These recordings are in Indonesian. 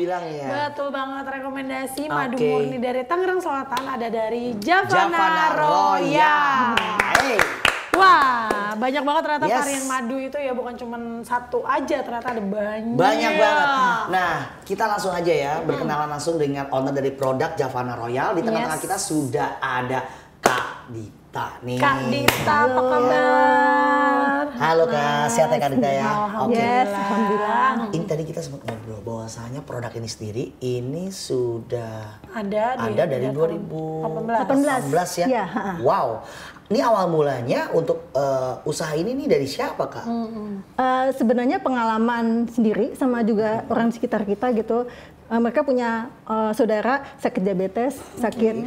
bilang ya. Betul banget, rekomendasi madu murni dari Tangerang Selatan ada dari Javana Royal. Hey. Wah, banyak banget ternyata varian madu itu ya, bukan cuma satu aja, ternyata ada banyak. Banyak banget. Nah, kita langsung aja ya, berkenalan langsung dengan owner dari produk Javana Royal. Di tengah-tengah kita sudah ada Kak Dita nih. Kak Dita, apa kabar? Halo Kak, sehat ya Kak Dita ya? Alhamdulillah. Ini tadi kita sempat ngobrol bahwasanya produk ini sendiri ini sudah ada dari 2018 ya. Wow. Ini awal mulanya untuk usaha ini nih dari siapa Kak? Sebenarnya pengalaman sendiri sama juga orang sekitar kita gitu. Mereka punya saudara sakit diabetes, sakit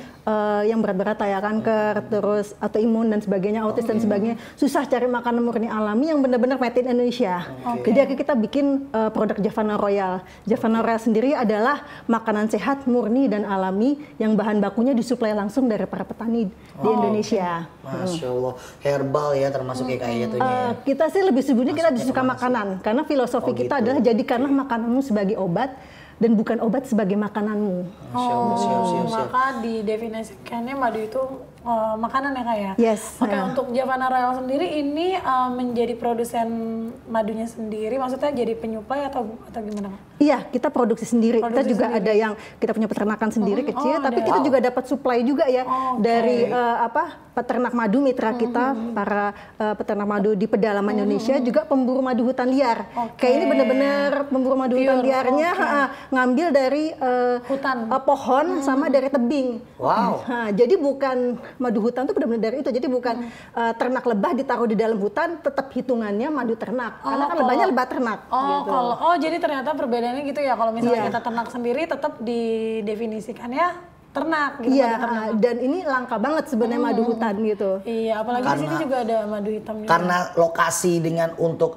yang berat-berat kayak kanker, terus autoimun dan sebagainya, autis dan sebagainya. Susah cari makanan murni alami yang benar-benar made in Indonesia. Jadi akhirnya kita bikin produk Javana Royal. Javana Royal sendiri adalah makanan sehat, murni dan alami yang bahan bakunya disuplai langsung dari para petani di Indonesia. Masya Allah, herbal ya termasuk kayak jatuhnya. Kita sih lebih sebenarnya kita suka makanan, karena filosofi kita adalah jadikanlah makananmu sebagai obat dan bukan obat sebagai makananmu. Siap. Maka didefinisikannya madu itu makanan ya Kak ya? Yes. Oke, untuk Javana Royal sendiri ini menjadi produsen madunya sendiri, maksudnya jadi penyuplai atau gimana Kak? Iya, kita produksi sendiri. Kita juga ada yang kita punya peternakan sendiri kecil, tapi kita juga dapat supply juga ya dari peternak madu mitra kita, para peternak madu di pedalaman Indonesia, juga pemburu madu hutan liar. Kayak ini benar-benar pemburu madu hutan liarnya ngambil dari pohon sama dari tebing. Wow. Jadi bukan madu hutan itu benar-benar dari itu. Jadi bukan ternak lebah ditaruh di dalam hutan, tetap hitungannya madu ternak. Karena kan lebahnya lebah ternak. Gitu. Jadi ternyata perbedaannya gitu ya. Kalau misalnya kita ternak sendiri, tetap didefinisikannya ternak gitu. Iya, dan ini langka banget sebenarnya madu hutan gitu. Iya, apalagi di sini juga ada madu hitam juga. Karena lokasi dengan untuk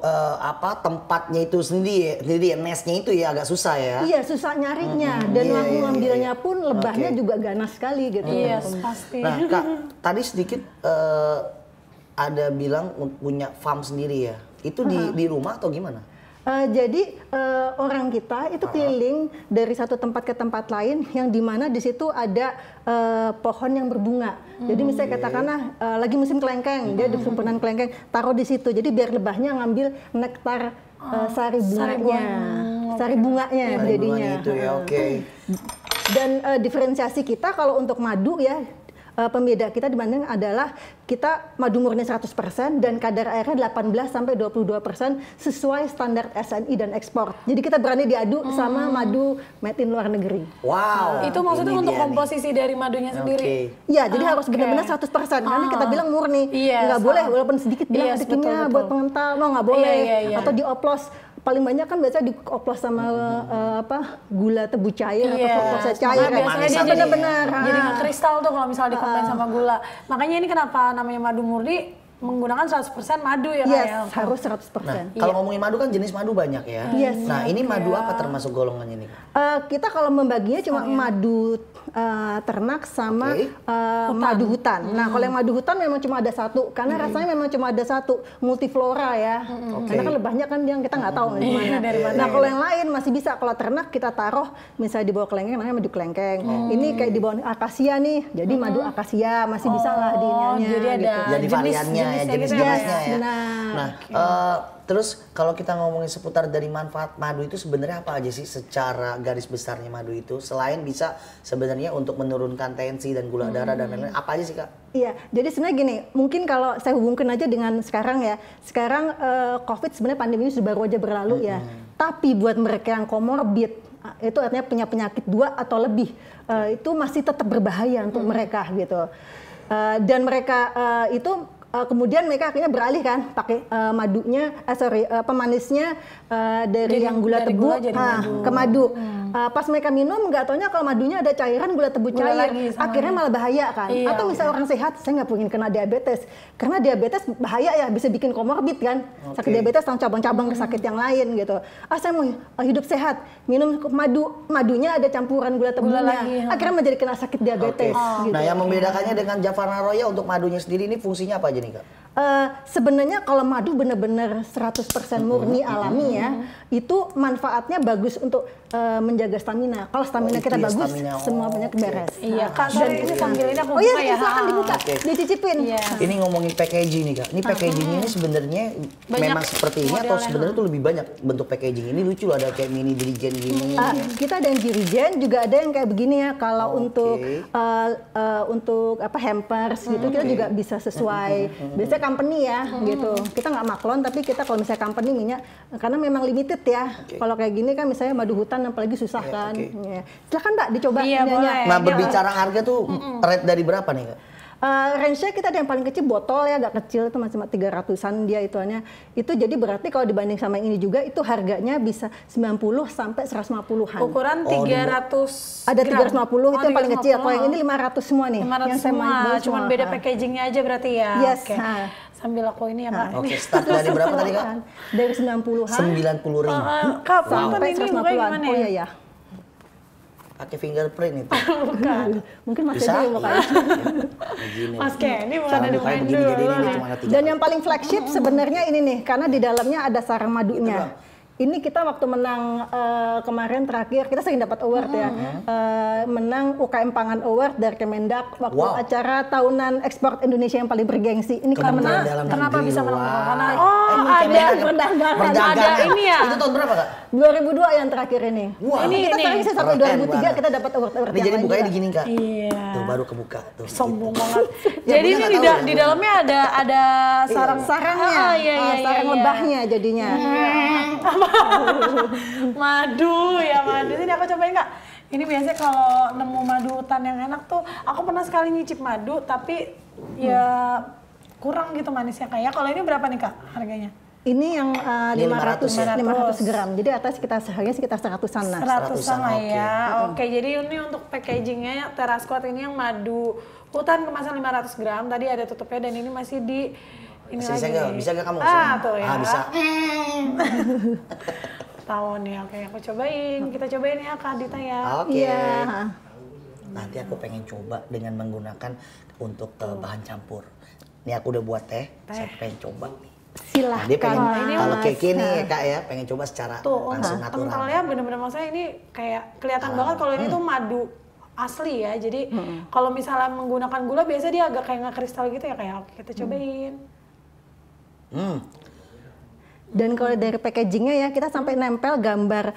tempatnya itu sendiri nestnya itu ya agak susah ya. Iya, susah nyarinya dan waktu ngambilnya pun lebahnya juga ganas sekali gitu. Iya, pasti. Nah, Kak, tadi sedikit ada bilang punya farm sendiri ya. Itu di rumah atau gimana? Jadi orang kita itu keliling dari satu tempat ke tempat lain yang dimana di situ ada pohon yang berbunga. Jadi misalnya katakanlah lagi musim kelengkeng, dia di sumpenan kelengkeng, taruh di situ. Jadi biar lebahnya ngambil nektar sari bunganya jadinya. Itu ya, Dan diferensiasi kita kalau untuk madu ya, pembeda kita dibanding adalah kita madu murni 100% dan kadar airnya 18-22% sesuai standar SNI dan ekspor. Jadi kita berani diadu sama madu made in luar negeri. Wow. Itu maksudnya untuk komposisi dari madunya sendiri? Iya, jadi harus benar-benar 100%. Karena kita bilang murni. Nggak boleh, walaupun sedikit bilang ada kimia buat pengental, nggak boleh. Atau dioplos. Paling banyak kan biasanya dioplos sama gula tebu cair atau fruktosa cair. Biasanya dia benar-benar jadi kristal tuh kalau misalnya dikombin sama gula. Makanya ini kenapa namanya madu murni menggunakan 100% madu ya Kak ya? Harus 100%. Nah, kalau ngomongin madu kan jenis madu banyak ya. Nah, ini madu apa termasuk golongannya nih? Kita kalau membaginya cuma madu ternak sama madu hutan. Nah, kalau yang madu hutan memang cuma ada satu, karena rasanya memang cuma ada satu, multiflora ya. Karena kan lebahnya kan yang kita nggak tahu gimana. Nah, kalau yang lain masih bisa. Kalau ternak kita taruh misalnya di bawah kelengkeng namanya madu kelengkeng. Ini kayak di bawah akasia nih, jadi madu akasia masih bisa lah di iniannya. Jadi ada jadi variannya ya, jenis-jenisnya ya. Nah, terus kalau kita ngomongin seputar dari manfaat madu itu sebenarnya apa aja sih secara garis besarnya madu itu, selain bisa sebenarnya untuk menurunkan tensi dan gula darah dan lain-lain, apa aja sih Kak? Iya, jadi sebenarnya gini, mungkin kalau saya hubungkan aja dengan sekarang ya, sekarang COVID sebenarnya pandemi ini sudah baru aja berlalu ya, tapi buat mereka yang komorbid, itu artinya punya penyakit 2 atau lebih, itu masih tetap berbahaya untuk mereka gitu. Dan mereka itu kemudian mereka akhirnya beralih kan pakai madunya, pemanisnya dari yang gula tebu ke madu. Pas mereka minum nggak taunya kalau madunya ada cairan gula tebu cair, akhirnya malah bahaya kan. Atau misalnya orang sehat, saya nggak pengen kena diabetes, karena diabetes bahaya ya, bisa bikin komorbid kan. Sakit diabetes tentang cabang-cabang sakit yang lain gitu. Saya mau hidup sehat, minum madunya ada campuran gula tebunya, akhirnya menjadi kena sakit diabetes. Gitu. Nah, yang membedakannya dengan Javana Royal untuk madunya sendiri ini fungsinya apa aja nih Kak? Sebenarnya kalau madu benar-benar 100% murni alami ya, itu manfaatnya bagus untuk menjaga stamina. Kalau stamina itu kita ya, bagus, stamina. semua penyakit beres. Iya, Kak, sorry ini sambil ini aku Oh iya, buka ya. silakan dibuka, dicicipin. Iya. Ini ngomongin packaging nih Kak. Ini packaging ini sebenarnya Banyak memang seperti ini atau modelnya. sebenarnya tuh lebih banyak bentuk packaging ini lucu loh, ada kayak mini dirigen gini. Kita ada yang dirigen, juga ada yang kayak begini ya. Kalau untuk hampers gitu, kita juga bisa sesuai. Biasanya company ya, gitu. Kita nggak maklon, tapi kita kalau misalnya company minyak, karena memang limited ya. Kalau kayak gini kan misalnya madu hutan apalagi susah kan. Ya. Silakan Mbak dicoba Iya, ininya. boleh. Nah berbicara harga tuh rate dari berapa nih Kak? Range-nya kita ada yang paling kecil botol ya, agak kecil itu masih 300-an dia ituannya. Itu jadi berarti kalau dibanding sama ini juga itu harganya bisa 90 sampai 150-an. Ukuran 300 Ada 350 itu yang paling kecil. 350. Kalau yang ini 500 semua nih. 500 yang saya semua, bawa cuman beda packagingnya aja berarti ya. Yes. Oke. Sambil aku ini ya Kak. Oke, start dari berapa tadi Kak? Dari 90-an 90.000. Kak, punten sampai ini bukannya 150-an. gimana Oh ya? iya ya. Pakai fingerprint itu. Mungkin masih Bisa? ada yang mukanya. Begini. Mas Kenny bukan Cara ada bukanya main begini jadi ini dulu. cuma ada 3. Dan yang paling flagship sebenarnya ini nih, karena di dalamnya ada sarang madunya. Ini kita waktu menang kemarin terakhir, kita sering dapat award ya. Menang UKM Pangan Award dari Kemendak waktu acara tahunan ekspor Indonesia yang paling bergengsi. Ini kita menang. Kenapa bisa menang? Karena ada perdagangan. Ada ini ya. Itu tahun berapa Kak? 2002 yang terakhir ini. Wah. Ini kita sering sih sampai Keren 2003 banget. kita dapat award-award Ini yang jadi lain bukanya juga. digini Kak. Iya. Tuh baru kebuka tuh. Sombong banget. Ya, Jadi bener ini nggak tahu di ya. dalamnya ada Sarangnya, sarang lebahnya jadinya. Madu ya madu. Sini aku cobain Kak. Ini biasanya kalau nemu madu hutan yang enak tuh, aku pernah sekali nyicip madu tapi ya kurang gitu manisnya kayak. Kalau ini berapa nih Kak harganya? Ini yang Ini 500 500 gram. Jadi atas harganya sekitar 100-an lah. 100-an lah oke. ya. Oke, jadi ini untuk packagingnya TerraSquat ini yang madu hutan kemasan 500 gram. Tadi ada tutupnya dan ini masih di ini Bisa lagi. nggak? Bisa nggak kamu? Tuh ya. Bisa. Tawon ya. Oke, aku cobain. Kita cobain ya Kak Dita ya. Oke. Iya. Nanti aku pengen coba dengan menggunakan untuk bahan campur. Ini aku udah buat teh. Saya pengen coba nih. Silahkan. Nah, dia pengen ini kalau Mas. kayak gini ya Kak ya, pengen coba secara Tuh, langsung untuk natural. kentalnya bener-bener maksudnya ini kayak kelihatan banget kalau ini tuh madu asli ya. Jadi kalau misalnya menggunakan gula biasanya dia agak kayak nggak kristal gitu ya kayak. Oke, kita cobain. Dan kalau dari packagingnya ya kita sampai nempel gambar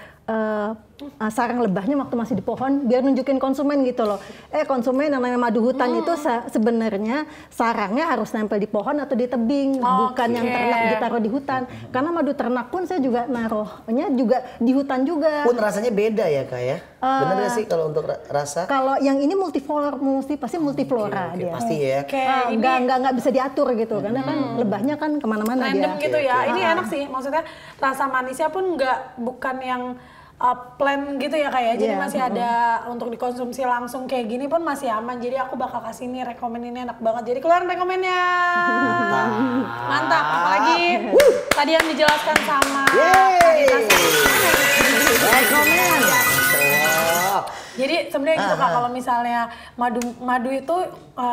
sarang lebahnya waktu masih di pohon biar nunjukin konsumen gitu loh. Konsumen yang namanya madu hutan itu sebenarnya sarangnya harus nempel di pohon atau di tebing, bukan yang ternak ditaruh di hutan. Karena madu ternak pun saya juga naruhnya juga di hutan juga. Pun rasanya beda ya Kak ya? Bener gak sih kalau untuk rasa? Kalau yang ini pasti multiflora Oke, dia. pasti ya. Nggak bisa diatur gitu karena kan lebahnya kan kemana-mana Random dia. gitu ya. Ini enak sih. Maksudnya rasa manisnya pun bukan yang plain gitu ya kayak. Jadi masih ada untuk dikonsumsi langsung kayak gini pun masih aman. Jadi aku bakal kasih ini rekomen ini enak banget. Jadi keluarin rekomennya. Mantap. Apalagi tadi yang dijelaskan sama Rekomen. Jadi sebenarnya gitu Kak, kalau misalnya madu itu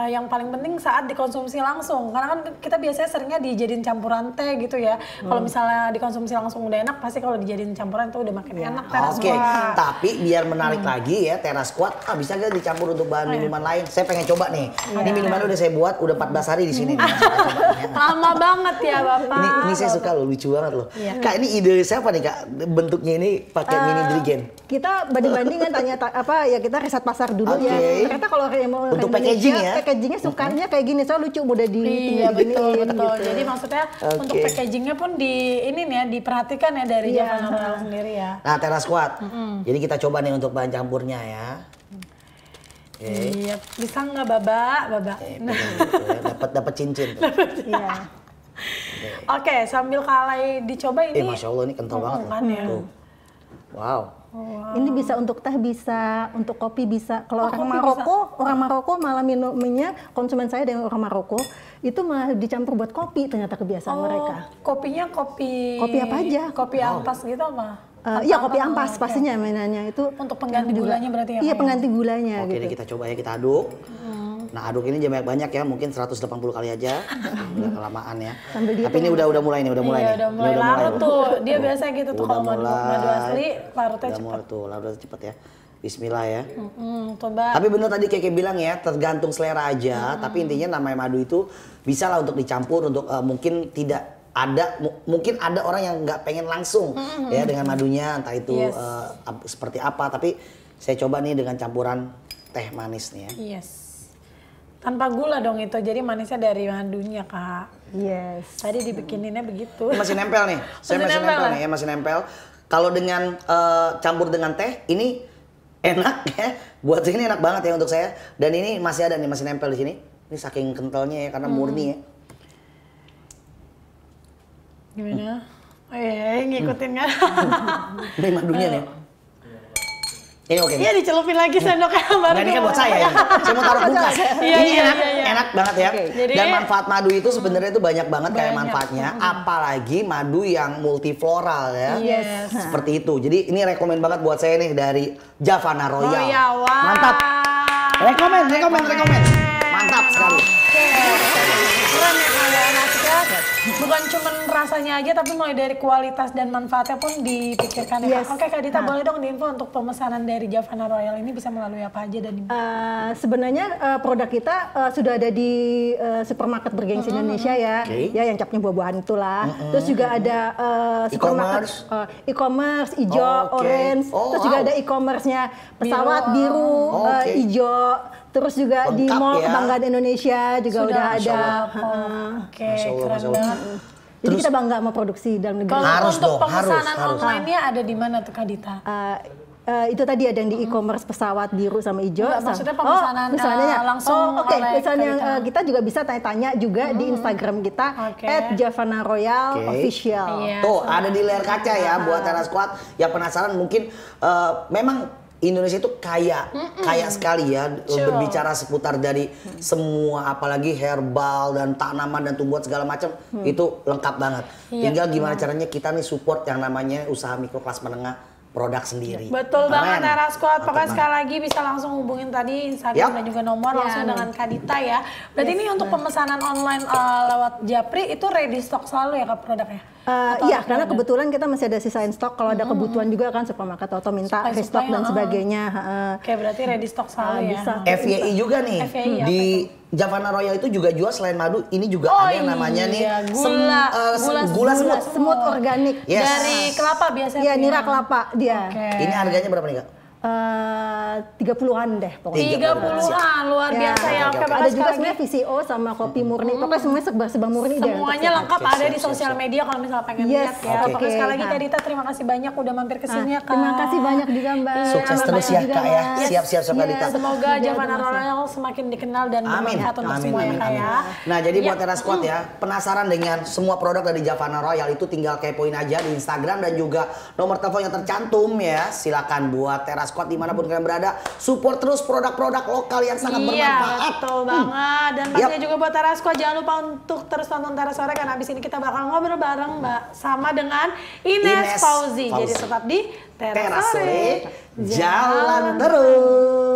yang paling penting saat dikonsumsi langsung. Karena kan kita biasanya seringnya dijadiin campuran teh gitu ya. Kalau misalnya dikonsumsi langsung udah enak, pasti kalau dijadiin campuran itu udah makin enak. Oke, tapi biar menarik lagi ya TerraSquat, bisa gak dicampur untuk bahan minuman lain? Saya pengen coba nih. Ini minumannya udah saya buat, udah 14 hari di sini. Lama banget ya Bapak. Ini saya suka loh, lucu banget loh. Kak, ini ide siapa nih Kak? Bentuknya ini pakai mini dirigen. Kita banding-bandingan kita riset pasar dulu ya. Ternyata kalau mau untuk packaging ya. Packagingnya sukanya kayak gini, soalnya lucu mudah Iya betul. Gitu. Jadi maksudnya untuk packagingnya pun diperhatikan ya dari Java Natural sendiri ya. Nah, TerraSquat. Jadi kita coba nih untuk bahan campurnya ya. Iya, bisa nggak Baba? Dapat cincin tuh. Iya. Oke, sambil Kalai dicoba ini. Masya Allah ini kental banget. Kan ya. Tuh. Wow. Ini bisa untuk teh bisa, untuk kopi bisa. Kalau orang Maroko malah minumnya, konsumen saya dengan orang Maroko itu malah dicampur buat kopi ternyata kebiasaan mereka. Kopinya kopi apa aja? Kopi ampas gitu apa? Iya kopi ampas pastinya mainannya itu. Untuk pengganti gulanya berarti ya? Iya pengganti gulanya Oke, gitu. kita coba ya, kita aduk. Nah, aduk ini jangan banyak ya, mungkin 180 kali aja. Udah kelamaan ya. Sambil Tapi ini udah mulai nih, udah mulai Iya, nih. udah mulai larut tuh. Dia biasa gitu tuh Udah kalau madu asli larutnya udah cepet. mulai tuh, larutnya cepet ya. Bismillah ya. Coba. Tapi bener tadi Keke bilang ya, tergantung selera aja. Tapi intinya namanya madu itu bisa lah untuk dicampur untuk mungkin tidak ada, mungkin ada orang yang nggak pengen langsung ya dengan madunya, entah itu Yes. seperti apa. Tapi saya coba nih dengan campuran teh manis nih ya. Yes. Tanpa gula dong itu, jadi manisnya dari madunya Kak. Yes. Tadi dibikininnya begitu. Ini masih nempel nih, saya masih nempel nih ya, masih nempel. Kalau dengan campur dengan teh, ini enak ya. Buat ini enak banget ya untuk saya. Dan ini masih ada nih, masih nempel di sini. Ini saking kentalnya ya, karena murni ya. Gimana? Oh iya, ngikutin kan? Ini madunya nih. Ini oke. Iya, dicelupin lagi sendoknya baru. Nah, ini kan buat saya ya. Saya mau taruh kulkas. Iya, Ini iya, enak, iya. enak banget ya. Jadi- Dan manfaat madu itu sebenarnya itu banyak banget kayak Banyak. manfaatnya. Apalagi madu yang multifloral ya. Yes. Seperti itu. Jadi ini rekomen banget buat saya nih dari Javana Royal. Royal, wah. Mantap. Rekomen. Mantap sekali. Oke, keren ya kalian Aska. Bukan cuma rasanya aja, tapi mulai dari kualitas dan manfaatnya pun dipikirkan ya. Yes. Kak. Oke Kak Dita, boleh dong diinfo untuk pemesanan dari Javana Royal ini bisa melalui apa aja dan di mana? Sebenarnya produk kita sudah ada di supermarket bergengsi Indonesia ya, Oke. ya yang capnya buah-buahan itulah. Terus juga ada supermarket e-commerce hijau, Oke. orange. Oh, Terus juga wow. ada e-commerce-nya pesawat biru, Oke. hijau. Terus juga di Lengkap Mall ya. Kebanggaan Indonesia juga udah Masya ada. Allah. Oke, Masya Allah, keren Masya Allah. banget. Jadi kita bangga sama produksi dalam negeri. Kalau Harus untuk dong, pemesanan harus. online-nya ada di mana tuh Kak Dita? Itu tadi ada yang di e-commerce pesawat biru sama hijau. Enggak, maksudnya pemesanan, pemenannya langsung Oke, oleh pemesanan yang Kak Dita. kita juga bisa tanya-tanya juga di Instagram kita Oke. @javanaroyal Oke. official. Iya. Tuh ada di layar kaca ya buat Tera Squad yang penasaran mungkin memang Indonesia itu kaya sekali ya berbicara seputar dari semua apalagi herbal dan tanaman dan tumbuhan segala macam itu lengkap banget. Iya, Tinggal gimana caranya kita nih support yang namanya usaha mikro kelas menengah produk sendiri. Betul banget Keren. Tera Squad. Mantap Pokoknya banget. sekali lagi bisa langsung hubungin tadi Instagram Yap. dan juga nomor langsung dengan Kak Dita ya. Berarti ini untuk pemesanan online lewat Japri itu ready stock selalu ya Kak produknya? Atau Iya, ada karena ada? kebetulan kita masih ada sisain stok. Kalau ada kebutuhan juga kan supermarket atau minta Supply, restock dan supply, sebagainya. Oke, berarti ready stock selalu ya. bisa. FYI juga nih FYI apa di Javana Royal itu juga jual selain madu ini juga Oh ada yang namanya nih iya, gula semut. Semut organik. Yes. Dari kelapa biasanya. Iya, punya. nira kelapa dia. Oke. Ini harganya berapa nih Kak? 30-an deh pokoknya. 30-an, luar Ya. biasa ya. Oke, Oke, oke. Ada bakal juga sekali sebenarnya lagi. VCO sama kopi murni. Pokoknya semuanya serba murni deh. untuk Semuanya sehat. lengkap Oke, ada siap, di siap, sosial siap. media kalau misalnya pengen Yes, lihat ya. oke. Pokoknya sekali lagi Nah. Kak Dita terima kasih banyak udah mampir ke sini ya Kak. Terima kasih banyak juga Mbak. Sukses Terima terus kasih ya juga, Kak ya. Mbak. Siap-siap Kak Dita. Semoga Iya, Javana terima kasih. Royal semakin dikenal dan Amin, bermanfaat untuk amin, semuanya amin, Kak amin. ya. Nah jadi Iya. buat Tera Squad ya, penasaran dengan semua produk dari Javana Royal itu tinggal kepoin aja di Instagram dan juga nomor telepon yang tercantum ya. Silakan buat Tera Squad dimanapun kalian berada, support terus produk-produk lokal yang sangat bermanfaat. Betul banget. Dan pastinya juga buat Tera Squad jangan lupa untuk terus tonton Tera Sore karena abis ini kita bakal ngobrol bareng Mbak sama dengan Ines Ines Fauzi. Jadi Fauzi. tetap di Tera Tera Sore, Sore jalan terus.